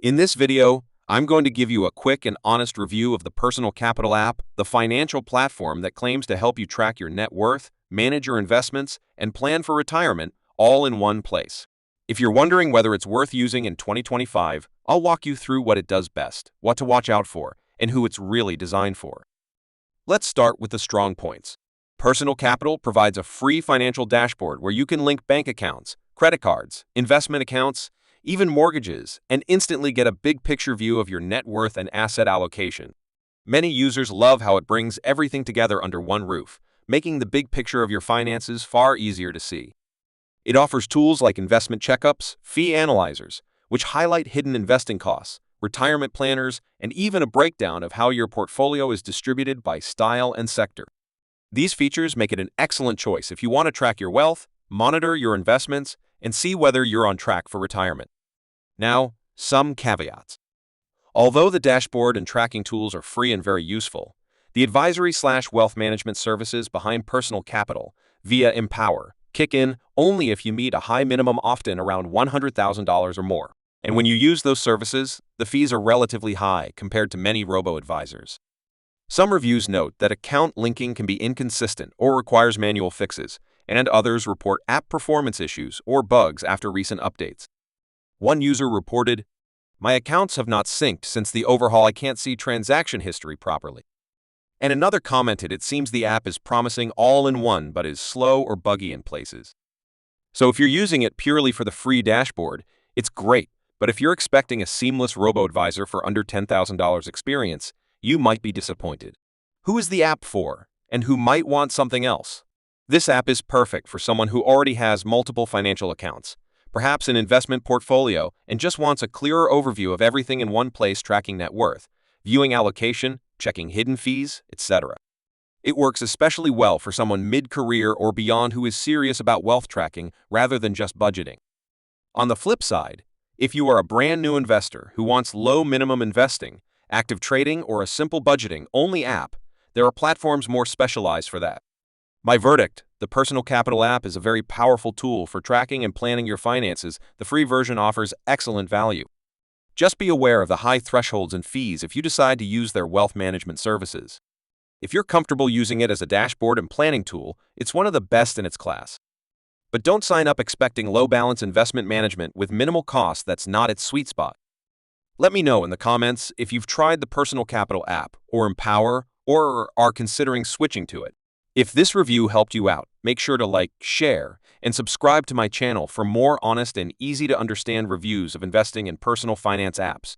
In this video, I'm going to give you a quick and honest review of the Personal Capital app, the financial platform that claims to help you track your net worth, manage your investments, and plan for retirement all in one place. If you're wondering whether it's worth using in 2025, I'll walk you through what it does best, what to watch out for, and who it's really designed for. Let's start with the strong points. Personal Capital provides a free financial dashboard where you can link bank accounts, credit cards, investment accounts, even mortgages, and instantly get a big picture view of your net worth and asset allocation. Many users love how it brings everything together under one roof, making the big picture of your finances far easier to see. It offers tools like investment checkups, fee analyzers, which highlight hidden investing costs, retirement planners, and even a breakdown of how your portfolio is distributed by style and sector. These features make it an excellent choice if you want to track your wealth, monitor your investments, and see whether you're on track for retirement. Now, some caveats. Although the dashboard and tracking tools are free and very useful, the advisory/wealth management services behind Personal Capital, via Empower, kick in only if you meet a high minimum, often around $100,000 or more. And when you use those services, the fees are relatively high compared to many robo-advisors. Some reviews note that account linking can be inconsistent or requires manual fixes, and others report app performance issues or bugs after recent updates. One user reported, "My accounts have not synced since the overhaul. I can't see transaction history properly." And another commented, "It seems the app is promising all-in-one but is slow or buggy in places." So if you're using it purely for the free dashboard, it's great, but if you're expecting a seamless robo-advisor for under $10,000 experience, you might be disappointed. Who is the app for, and who might want something else? This app is perfect for someone who already has multiple financial accounts, perhaps an investment portfolio, and just wants a clearer overview of everything in one place, tracking net worth, viewing allocation, checking hidden fees, etc. It works especially well for someone mid-career or beyond who is serious about wealth tracking rather than just budgeting. On the flip side, if you are a brand new investor who wants low minimum investing, active trading, or a simple budgeting-only app, there are platforms more specialized for that. My verdict: the Personal Capital app is a very powerful tool for tracking and planning your finances. The free version offers excellent value. Just be aware of the high thresholds and fees if you decide to use their wealth management services. If you're comfortable using it as a dashboard and planning tool, it's one of the best in its class. But don't sign up expecting low-balance investment management with minimal cost. That's not its sweet spot. Let me know in the comments if you've tried the Personal Capital app or Empower or are considering switching to it. If this review helped you out, make sure to like, share, and subscribe to my channel for more honest and easy-to-understand reviews of investing and personal finance apps.